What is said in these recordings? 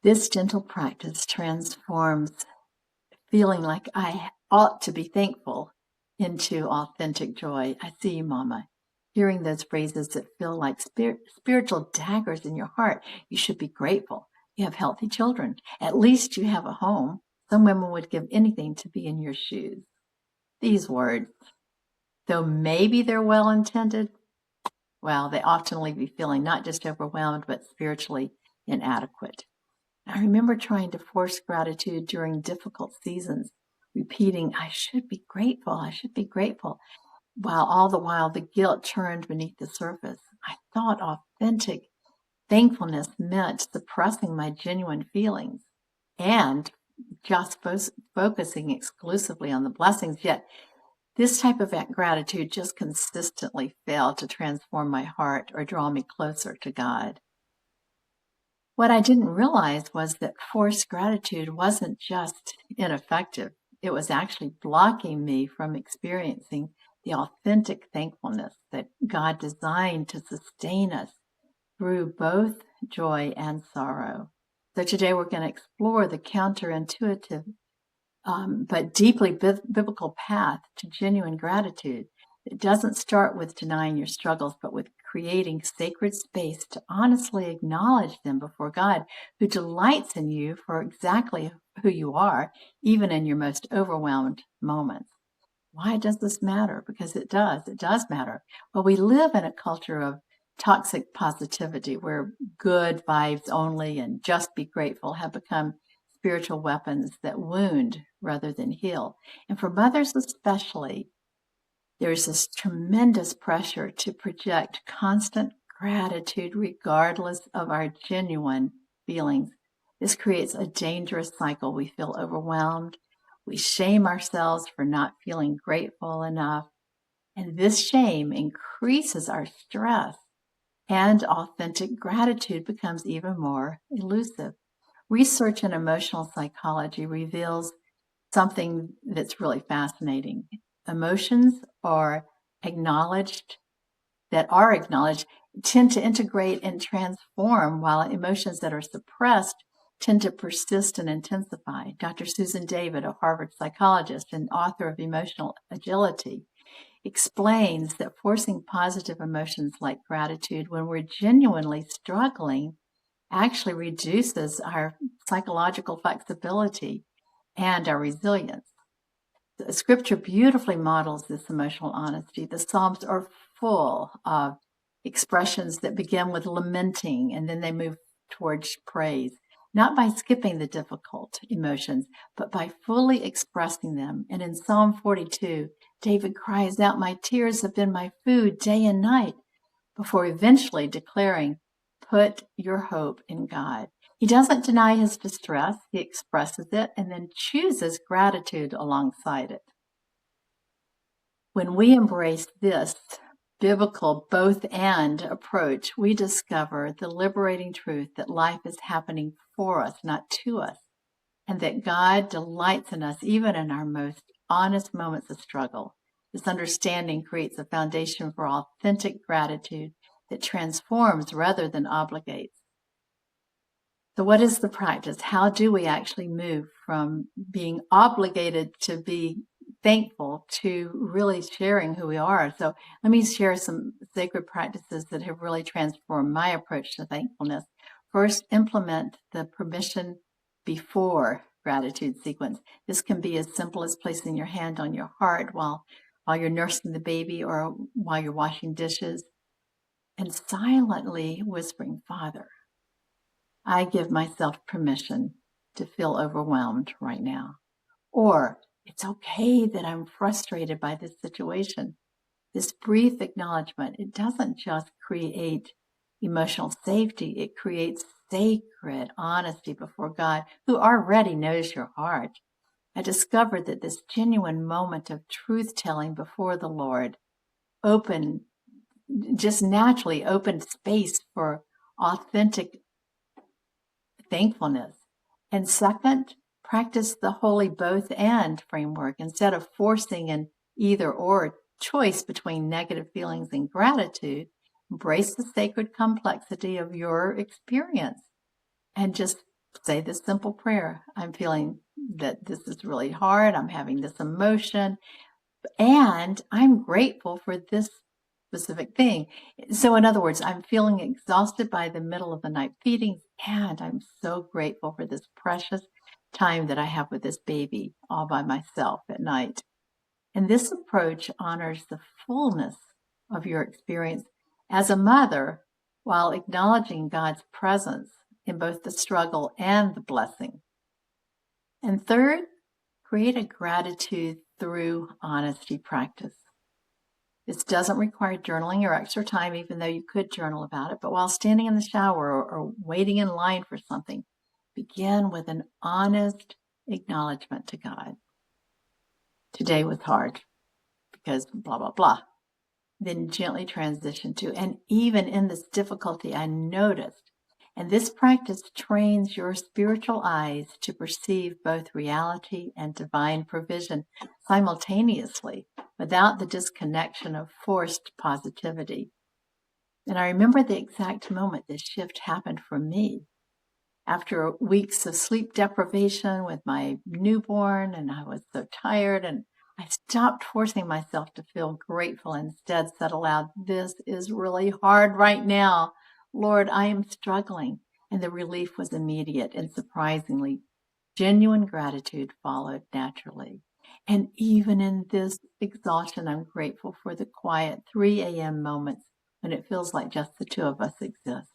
This gentle practice transforms feeling like I ought to be thankful into authentic joy. I see you, Mama. Hearing those phrases that feel like spiritual daggers in your heart. You should be grateful. You have healthy children. At least you have a home. Some women would give anything to be in your shoes. These words, though maybe they're well intended, well, they often leave you feeling not just overwhelmed, but spiritually inadequate. I remember trying to force gratitude during difficult seasons, repeating, I should be grateful, while all the while the guilt churned beneath the surface. I thought authentic thankfulness meant suppressing my genuine feelings and just focusing exclusively on the blessings, yet this type of gratitude just consistently failed to transform my heart or draw me closer to God. What I didn't realize was that forced gratitude wasn't just ineffective. It was actually blocking me from experiencing the authentic thankfulness that God designed to sustain us through both joy and sorrow. So today we're going to explore the counterintuitive but deeply biblical path to genuine gratitude. It doesn't start with denying your struggles, but with creating sacred space to honestly acknowledge them before God, who delights in you for exactly who you are, even in your most overwhelmed moments. Why does this matter? Because it does. It does matter. Well, we live in a culture of toxic positivity where good vibes only and just be grateful have become spiritual weapons that wound rather than heal. And for mothers especially, there's this tremendous pressure to project constant gratitude regardless of our genuine feelings. This creates a dangerous cycle. We feel overwhelmed. We shame ourselves for not feeling grateful enough. And this shame increases our stress, and authentic gratitude becomes even more elusive. Research in emotional psychology reveals something that's really fascinating. Emotions that are acknowledged tend to integrate and transform, while emotions that are suppressed tend to persist and intensify. Dr. Susan David, a Harvard psychologist and author of Emotional Agility, explains that forcing positive emotions like gratitude when we're genuinely struggling actually reduces our psychological flexibility and our resilience. The scripture beautifully models this emotional honesty. The Psalms are full of expressions that begin with lamenting and then they move towards praise, not by skipping the difficult emotions, but by fully expressing them. And in Psalm 42, David cries out, "My tears have been my food day and night," before eventually declaring, "Put your hope in God." He doesn't deny his distress, he expresses it and then chooses gratitude alongside it. When we embrace this biblical both and approach, we discover the liberating truth that life is happening for us, not to us, and that God delights in us even in our most honest moments of struggle. This understanding creates a foundation for authentic gratitude that transforms rather than obligates. So what is the practice? How do we actually move from being obligated to be thankful to really sharing who we are? So let me share some sacred practices that have really transformed my approach to thankfulness. First, implement the permission before gratitude sequence. This can be as simple as placing your hand on your heart while you're nursing the baby or while you're washing dishes and silently whispering, "Father, I give myself permission to feel overwhelmed right now." Or, "It's okay that I'm frustrated by this situation." This brief acknowledgement, it doesn't just create emotional safety, it creates sacred honesty before God, who already knows your heart. I discovered that this genuine moment of truth-telling before the Lord just naturally opened space for authentic thankfulness. And second, practice the holy both and framework. Instead of forcing an either or choice between negative feelings and gratitude, embrace the sacred complexity of your experience and just say this simple prayer. I'm feeling that this is really hard. I'm having this emotion, and I'm grateful for this specific thing. So in other words, I'm feeling exhausted by the middle of the night feedings, and I'm so grateful for this precious time that I have with this baby all by myself at night. And this approach honors the fullness of your experience as a mother while acknowledging God's presence in both the struggle and the blessing. And third, create a gratitude through honesty practice. This doesn't require journaling or extra time, even though you could journal about it. But while standing in the shower or waiting in line for something, begin with an honest acknowledgement to God. Today was hard because blah, blah, blah. Then gently transition to, and even in this difficulty, I noticed. And this practice trains your spiritual eyes to perceive both reality and divine provision simultaneously without the disconnection of forced positivity. And I remember the exact moment this shift happened for me. After weeks of sleep deprivation with my newborn, and I was so tired, and I stopped forcing myself to feel grateful and instead said aloud, "This is really hard right now. Lord, I am struggling." And the relief was immediate, and surprisingly, genuine gratitude followed naturally. And even in this exhaustion, I'm grateful for the quiet 3 a.m. moments when it feels like just the two of us exist.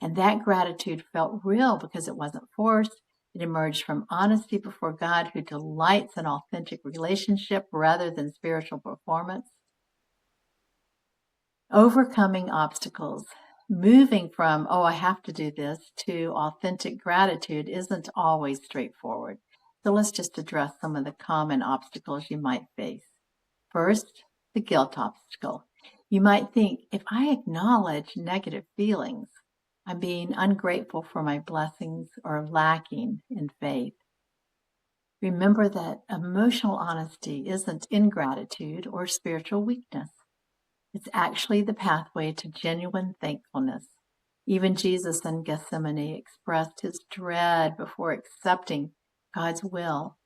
And that gratitude felt real because it wasn't forced. It emerged from honesty before God, who delights in authentic relationship rather than spiritual performance. Overcoming obstacles. Moving from, I have to do this, to authentic gratitude isn't always straightforward. So let's just address some of the common obstacles you might face. First, the guilt obstacle. You might think, if I acknowledge negative feelings, I'm being ungrateful for my blessings or lacking in faith. Remember that emotional honesty isn't ingratitude or spiritual weakness. It's actually the pathway to genuine thankfulness. Even Jesus in Gethsemane expressed his dread before accepting God's will.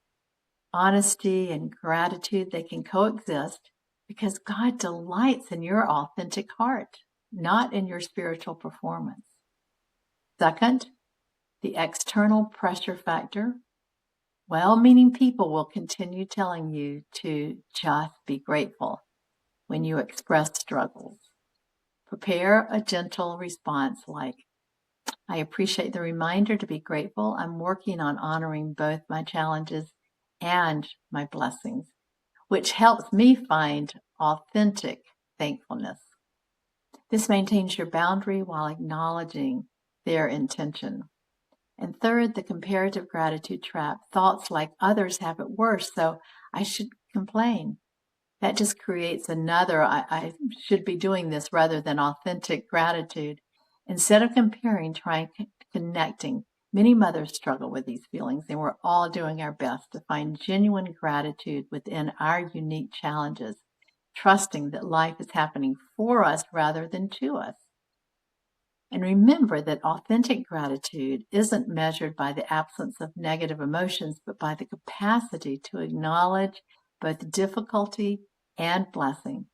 Honesty and gratitude, they can coexist because God delights in your authentic heart, not in your spiritual performance. Second, the external pressure factor. Well-meaning people will continue telling you to just be grateful when you express struggles. Prepare a gentle response like, I appreciate the reminder to be grateful. I'm working on honoring both my challenges and my blessings, which helps me find authentic thankfulness. This maintains your boundary while acknowledging their intention. And third, the comparative gratitude trap. Thoughts like others have it worse, so I should complain. That just creates another, I should be doing this rather than authentic gratitude. Instead of comparing, try connecting. Many mothers struggle with these feelings, and we're all doing our best to find genuine gratitude within our unique challenges, trusting that life is happening for us rather than to us. And remember that authentic gratitude isn't measured by the absence of negative emotions, but by the capacity to acknowledge both difficulty and blessing.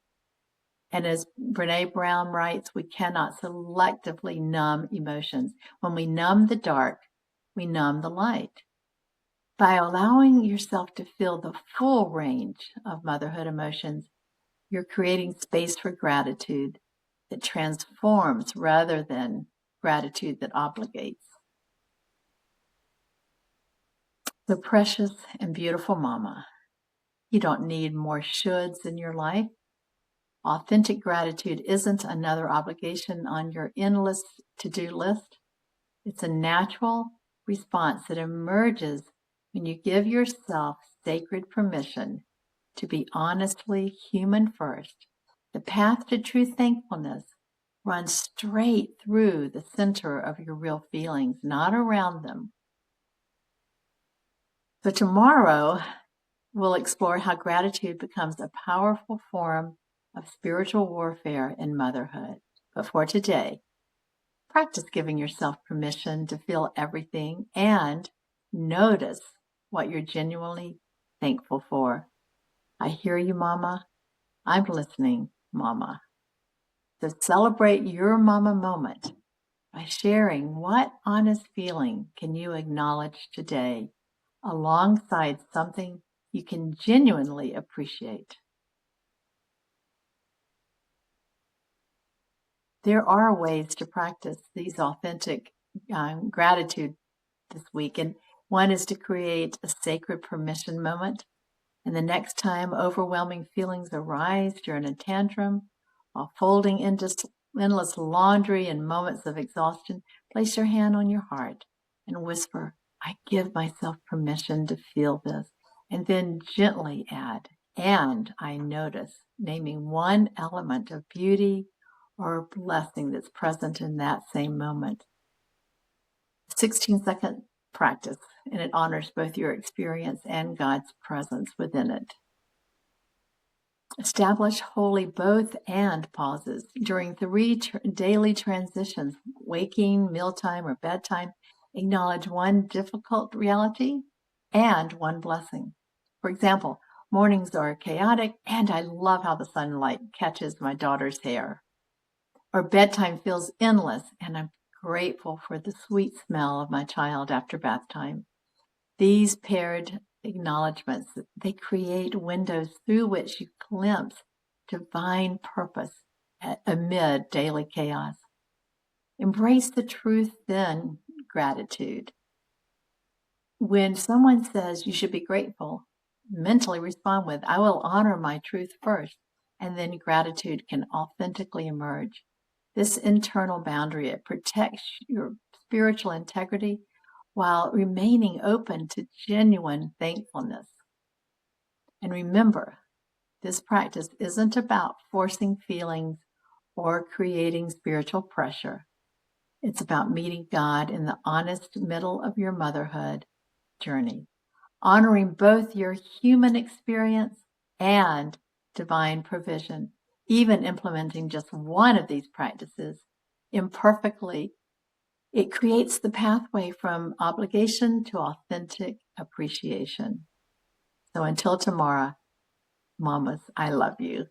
And as Brene Brown writes, we cannot selectively numb emotions. When we numb the dark, we numb the light. By allowing yourself to feel the full range of motherhood emotions, you're creating space for gratitude that transforms rather than gratitude that obligates. So precious and beautiful mama, you don't need more shoulds in your life. Authentic gratitude isn't another obligation on your endless to-do list. It's a natural response that emerges when you give yourself sacred permission to be honestly human first. The path to true thankfulness runs straight through the center of your real feelings, not around them. So tomorrow, we'll explore how gratitude becomes a powerful form of spiritual warfare in motherhood. But for today, Practice giving yourself permission to feel everything and notice what you're genuinely thankful for. I hear you, Mama. I'm listening, Mama. So celebrate your Mama moment by sharing what honest feeling can you acknowledge today alongside something you can genuinely appreciate. There are ways to practice these authentic gratitude this week, and one is to create a sacred permission moment. And the next time overwhelming feelings arise during a tantrum, while folding endless laundry in moments of exhaustion, place your hand on your heart and whisper, I give myself permission to feel this. And then gently add, and I notice, naming one element of beauty or blessing that's present in that same moment. 16-second practice, and it honors both your experience and God's presence within it. Establish holy both and pauses during 3 daily transitions, waking, mealtime, or bedtime. Acknowledge one difficult reality and one blessing. For example, mornings are chaotic, and I love how the sunlight catches my daughter's hair. Or bedtime feels endless, and I'm grateful for the sweet smell of my child after bath time. These paired acknowledgments, they create windows through which you glimpse divine purpose amid daily chaos. Embrace the truth, then gratitude. When someone says you should be grateful, mentally respond with, I will honor my truth first, and then gratitude can authentically emerge. This internal boundary, it protects your spiritual integrity while remaining open to genuine thankfulness. And remember, this practice isn't about forcing feelings or creating spiritual pressure. It's about meeting God in the honest middle of your motherhood journey, honoring both your human experience and divine provision. Even implementing just one of these practices imperfectly, it creates the pathway from obligation to authentic appreciation. So until tomorrow, mamas, I love you.